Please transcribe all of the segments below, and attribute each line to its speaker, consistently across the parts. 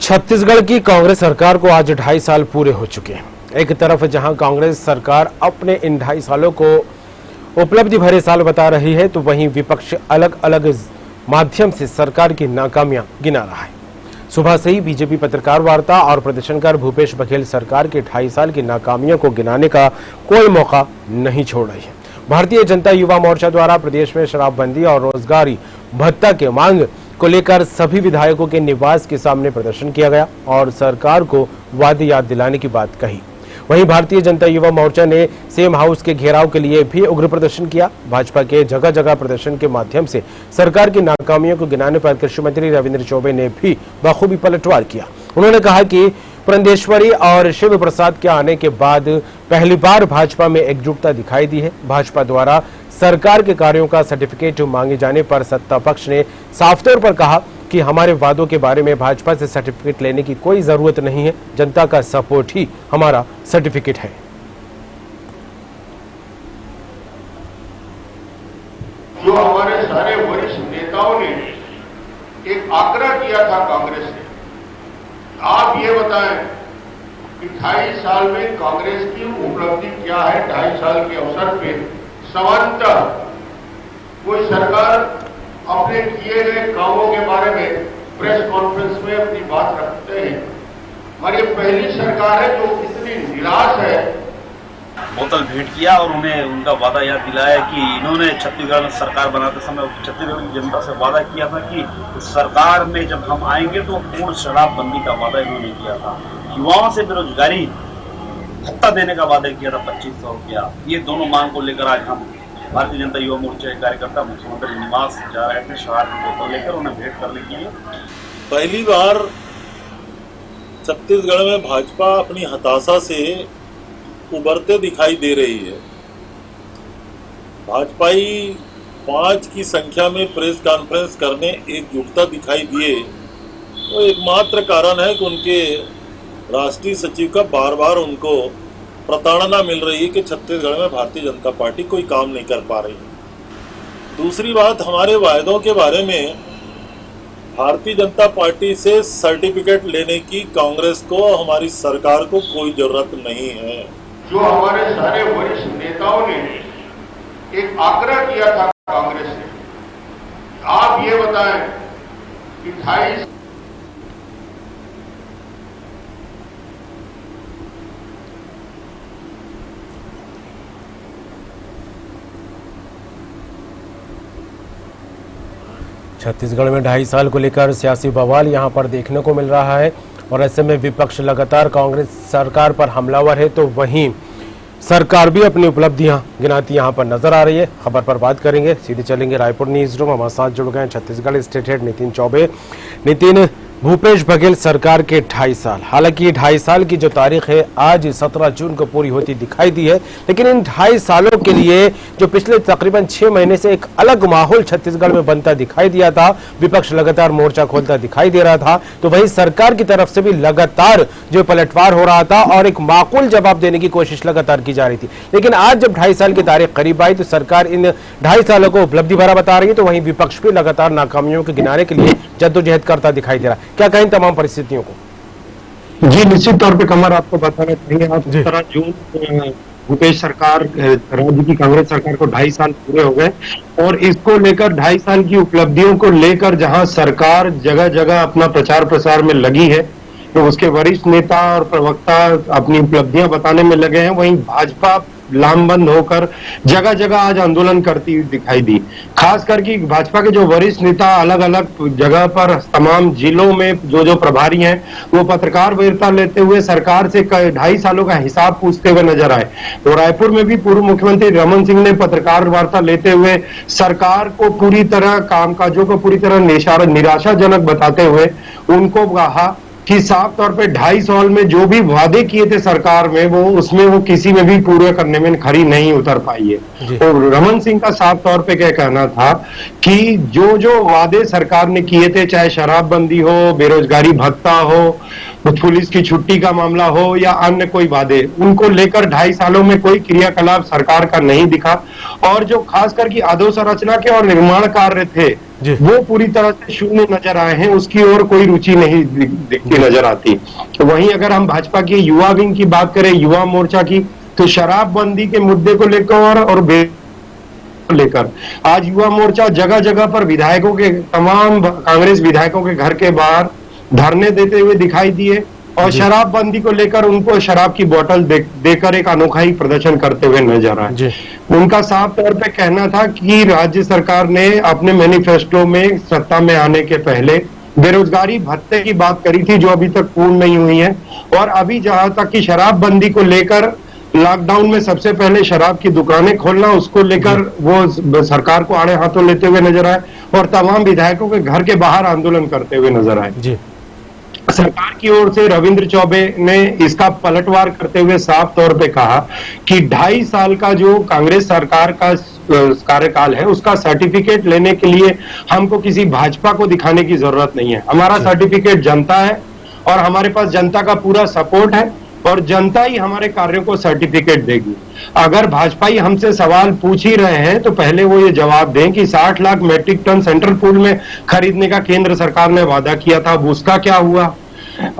Speaker 1: छत्तीसगढ़ की कांग्रेस सरकार को आज 2.5 साल पूरे हो चुके हैं। एक तरफ जहां कांग्रेस सरकार अपने इन 2.5 सालों को उपलब्धि भरे साल बता रही है, तो वहीं विपक्ष अलग अलग माध्यम से सरकार की नाकामियां गिना रहा है। सुबह से ही बीजेपी पत्रकार वार्ता और प्रदर्शनकार भूपेश बघेल सरकार के 2.5 साल की नाकामियों को गिनाने का कोई मौका नहीं छोड़ रही है। भारतीय जनता युवा मोर्चा द्वारा प्रदेश में शराबबंदी और रोजगारी भत्ता के मांग को लेकर सभी विधायकों के निवास के सामने प्रदर्शन किया गया और सरकार को वादे याद दिलाने की बात कही। वहीं भारतीय जनता युवा मोर्चा ने सेम हाउस के घेराव के लिए भी उग्र प्रदर्शन किया। भाजपा के जगह जगह प्रदर्शन के माध्यम से सरकार की नाकामियों को गिनाने पर कृषि मंत्री रविंद्र चौबे ने भी बखूबी पलटवार किया। उन्होंने कहा कि पुरंदेश्वरी और शिव प्रसाद के आने के बाद पहली बार भाजपा में एकजुटता दिखाई दी है। भाजपा द्वारा सरकार के कार्यों का सर्टिफिकेट मांगे जाने पर सत्ता पक्ष ने साफ तौर पर कहा कि हमारे वादों के बारे में भाजपा से सर्टिफिकेट लेने की कोई जरूरत नहीं है, जनता का सपोर्ट ही हमारा सर्टिफिकेट है।
Speaker 2: जो हमारे सारे वरिष्ठ नेताओं ने एक आग्रह किया था कांग्रेस से, आप ये बताएं कि 2.5 साल में कांग्रेस की उपलब्धि क्या है। 2.5 साल के अवसर पे समांतर कोई सरकार अपने किए गए कामों के बारे में प्रेस कॉन्फ्रेंस में अपनी बात रखते हैं। हमारी पहली सरकार है जो इतनी निराश है।
Speaker 3: बोतल भेंट किया और उन्हें उनका वादा याद दिलाया कि इन्होंने छत्तीसगढ़ में सरकार बनाते समय छत्तीसगढ़ की जनता से वादा किया था कि उस सरकार में जब हम आएंगे तो पूर्ण शराबबंदी का वादा इन्होंने किया था। युवाओं से बेरोजगारी भत्ता देने का वादा किया था 2500 रुपया। ये दोनों मांग को लेकर आज हम भारतीय जनता युवा मोर्चा के कार्यकर्ता मुख्यमंत्री निवास जा रहे थे शराब की बोतल लेकर उन्हें भेंट करने के लिए।
Speaker 4: पहली बार छत्तीसगढ़ में भाजपा अपनी हताशा से उभरते दिखाई दे रही है। भाजपाई 5 की संख्या में प्रेस कॉन्फ्रेंस करने एकजुटता दिखाई दिए, वो एकमात्र कारण है कि उनके राष्ट्रीय सचिव का बार बार उनको प्रताड़ना मिल रही है कि छत्तीसगढ़ में भारतीय जनता पार्टी कोई काम नहीं कर पा रही। दूसरी बात, हमारे वायदों के बारे में भारतीय जनता पार्टी से सर्टिफिकेट लेने की कांग्रेस को, हमारी सरकार को कोई जरूरत नहीं है।
Speaker 2: जो हमारे सारे वरिष्ठ नेताओं ने एक आग्रह किया था कांग्रेस से, आप ये बताएं कि 2.5
Speaker 1: छत्तीसगढ़ में 2.5 साल को लेकर सियासी बवाल यहां पर देखने को मिल रहा है और ऐसे में विपक्ष लगातार कांग्रेस सरकार पर हमलावर है, तो वहीं सरकार भी अपनी उपलब्धियां गिनाती यहां पर नजर आ रही है। खबर पर बात करेंगे, सीधे चलेंगे रायपुर न्यूज रूम। हमारे साथ जुड़ गए छत्तीसगढ़ स्टेट हेड नितिन चौबे। नितिन, भूपेश बघेल सरकार के 2.5 साल, हालांकि 2.5 साल की जो तारीख है आज 17 जून को पूरी होती दिखाई दी है, लेकिन इन 2.5 सालों के लिए जो पिछले तकरीबन 6 महीने से एक अलग माहौल छत्तीसगढ़ में बनता दिखाई दिया था, विपक्ष लगातार मोर्चा खोलता दिखाई दे रहा था, तो वहीं सरकार की तरफ से भी लगातार जो पलटवार हो रहा था और एक माकूल जवाब देने की कोशिश लगातार की जा रही थी। लेकिन आज जब 2.5 साल की तारीख करीब आई तो सरकार इन 2.5 सालों को उपलब्धि भरा बता रही है, तो वहीं विपक्ष भी लगातार नाकामियों के गिनाने के लिए जद्दोजहद करता दिखाई दे रहा है। क्या कहें तमाम परिस्थितियों को?
Speaker 5: जी, निश्चित तौर पे कमर आपको बताना चाहिए, आप 17 जून भूपेश सरकार, राज्य की कांग्रेस सरकार को 2.5 साल पूरे हो गए और इसको लेकर 2.5 साल की उपलब्धियों को लेकर जहां सरकार जगह जगह अपना प्रचार प्रसार में लगी है, तो उसके वरिष्ठ नेता और प्रवक्ता अपनी उपलब्धियां बताने में लगे हैं, वहीं भाजपा लामबंद होकर जगह जगह आज आंदोलन करती हुई दिखाई दी। खास करके भाजपा के जो वरिष्ठ नेता अलग अलग जगह पर तमाम जिलों में जो प्रभारी हैं, वो पत्रकार वार्ता लेते हुए सरकार से 2.5 सालों का हिसाब पूछते हुए नजर आए। तो रायपुर में भी पूर्व मुख्यमंत्री रमन सिंह ने पत्रकार वार्ता लेते हुए सरकार को पूरी तरह कामकाजों को पूरी तरह निराशाजनक बताते हुए उनको कहा कि साफ तौर पे 2.5 साल में जो भी वादे किए थे सरकार में, वो किसी में भी पूरे करने में खरी नहीं उतर पाई है। और रमन सिंह का साफ तौर पे क्या कहना था कि जो जो वादे सरकार ने किए थे, चाहे शराबबंदी हो, बेरोजगारी भत्ता हो, पुलिस की छुट्टी का मामला हो या अन्य कोई वादे, उनको लेकर 2.5 सालों में कोई क्रियाकलाप सरकार का नहीं दिखा। और जो खास करके अधोसंरचना के और निर्माण कार्य थे
Speaker 1: जी।
Speaker 5: वो पूरी तरह से शून्य नजर आए हैं, उसकी ओर कोई रुचि नहीं दिखती नजर आती। तो वहीं अगर हम भाजपा की युवा विंग की बात करें, युवा मोर्चा की, तो शराबबंदी के मुद्दे को लेकर और लेकर आज युवा मोर्चा जगह जगह पर विधायकों के, तमाम कांग्रेस विधायकों के घर के बाहर धरने देते हुए दिखाई दिए और शराबबंदी को लेकर उनको शराब की बोतल देकर एक अनोखा ही प्रदर्शन करते हुए नजर आए। उनका साफ तौर पे कहना था कि राज्य सरकार ने अपने मैनिफेस्टो में सत्ता में आने के पहले बेरोजगारी भत्ते की बात करी थी, जो अभी तक पूर्ण नहीं हुई है। और अभी जहां तक कि शराबबंदी को लेकर लॉकडाउन में सबसे पहले शराब की दुकानें खोलना, उसको लेकर वो सरकार को आड़े हाथों लेते हुए नजर आए और तमाम विधायकों के घर के बाहर आंदोलन करते हुए नजर आए। सरकार की ओर से रविंद्र चौबे ने इसका पलटवार करते हुए साफ तौर पे कहा कि 2.5 साल का जो कांग्रेस सरकार का कार्यकाल है, उसका सर्टिफिकेट लेने के लिए हमको किसी भाजपा को दिखाने की जरूरत नहीं है। हमारा सर्टिफिकेट जनता है और हमारे पास जनता का पूरा सपोर्ट है और जनता ही हमारे कार्यों को सर्टिफिकेट देगी। अगर भाजपाई हमसे सवाल पूछ ही रहे हैं तो पहले वो ये जवाब दें कि 60 lakh metric ton central pool में खरीदने का केंद्र सरकार ने वादा किया था, अब उसका क्या हुआ।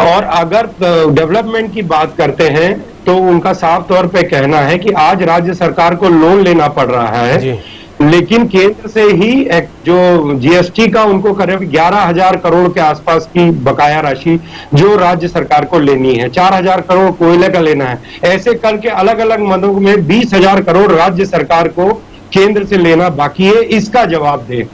Speaker 5: और अगर डेवलपमेंट की बात करते हैं तो उनका साफ तौर पे कहना है कि आज राज्य सरकार को लोन लेना पड़ रहा है, लेकिन केंद्र से ही एक जो जीएसटी का उनको करीब 11,000 करोड़ के आसपास की बकाया राशि जो राज्य सरकार को लेनी है, 4,000 करोड़ कोयले का लेना है, ऐसे करके अलग अलग मदों में 20,000 करोड़ राज्य सरकार को केंद्र से लेना बाकी है, इसका जवाब दे।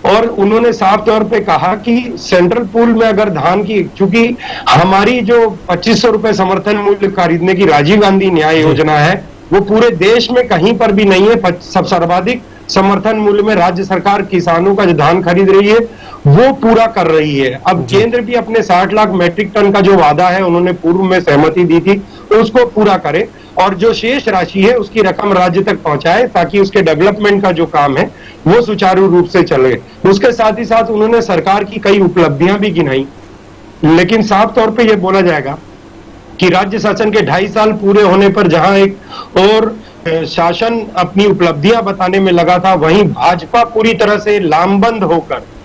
Speaker 5: और उन्होंने साफ तौर पे कहा कि सेंट्रल पूल में अगर धान की, चूंकि हमारी जो 2500 रुपए समर्थन मूल्य खरीदने की राजीव गांधी न्याय योजना है, वो पूरे देश में कहीं पर भी नहीं है। सब सर्वाधिक समर्थन मूल्य में राज्य सरकार किसानों का जो धान खरीद रही है वो पूरा कर रही है। अब केंद्र भी अपने 60 लाख मैट्रिक टन का जो वादा है, उन्होंने पूर्व में सहमति दी थी, उसको पूरा करे और जो शेष राशि है उसकी रकम राज्य तक पहुंचाए ताकि उसके डेवलपमेंट का जो काम है वो सुचारू रूप से चले। उसके साथ ही साथ उन्होंने सरकार की कई उपलब्धियां भी गिनाई, लेकिन साफ तौर पे ये बोला जाएगा कि राज्य शासन के 2.5 साल पूरे होने पर जहां एक और शासन अपनी उपलब्धियां बताने में लगा था, वहीं भाजपा पूरी तरह से लामबंद होकर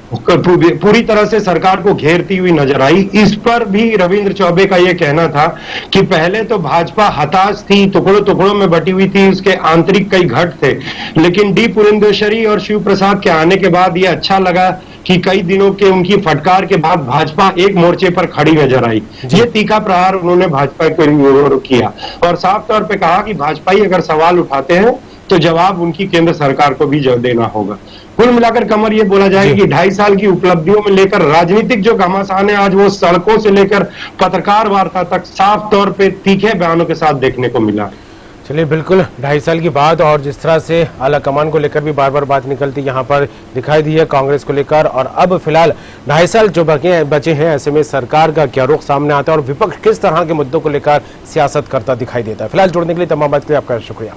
Speaker 5: पूरी तरह से सरकार को घेरती हुई नजर आई। इस पर भी रविंद्र चौबे का यह कहना था कि पहले तो भाजपा हताश थी, टुकड़ों टुकड़ों में बटी हुई थी, उसके आंतरिक कई घट थे, लेकिन डी पुरंदेश्वरी और शिव प्रसाद के आने के बाद यह अच्छा लगा कि कई दिनों के उनकी फटकार के बाद भाजपा एक मोर्चे पर खड़ी नजर आई। ये तीखा प्रहार उन्होंने भाजपा को किया और साफ तौर पे कहा कि भाजपाई अगर सवाल उठाते हैं तो जवाब उनकी केंद्र सरकार को भी देना होगा। कुल मिलाकर कमर ये बोला जाए कि 2.5 साल की उपलब्धियों में लेकर राजनीतिक जो घमासान है आज वो सड़कों से लेकर पत्रकार वार्ता तक साफ तौर पे तीखे बयानों के साथ देखने को मिला।
Speaker 1: चलिए, बिल्कुल 2.5 साल की बात और जिस तरह से आला कमान को लेकर भी बार बार बात निकलती यहाँ पर दिखाई दी है कांग्रेस को लेकर, और अब फिलहाल 2.5 साल जो बचे हैं, ऐसे में सरकार का क्या रुख सामने आता है और विपक्ष किस तरह के मुद्दों को लेकर सियासत करता दिखाई देता है। फिलहाल जुड़ने के लिए तमाम बात के लिए आपका शुक्रिया।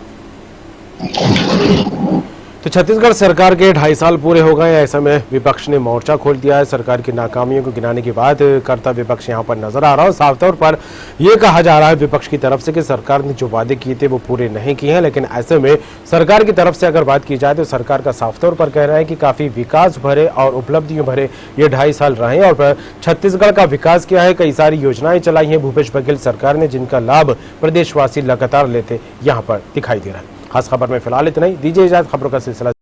Speaker 1: तो छत्तीसगढ़ सरकार के 2.5 साल पूरे हो गए, ऐसे में विपक्ष ने मोर्चा खोल दिया है। सरकार की नाकामियों को गिनाने की बात करता विपक्ष यहाँ पर नजर आ रहा है। साफ तौर पर यह कहा जा रहा है विपक्ष की तरफ से कि सरकार ने जो वादे किए थे वो पूरे नहीं किए हैं, लेकिन ऐसे में सरकार की तरफ से अगर बात की जाए तो सरकार का साफ तौर पर कहना है कि काफी विकास भरे और उपलब्धियों भरे ये 2.5 साल रहे और छत्तीसगढ़ का विकास किया है। कई सारी योजनाएं चलाई हैं भूपेश बघेल सरकार ने, जिनका लाभ प्रदेशवासी लगातार लेते यहाँ पर दिखाई दे रहा है। खास खबर में फिलहाल इतना ही, दीजिए इजाजत। खबरों का सिलसिला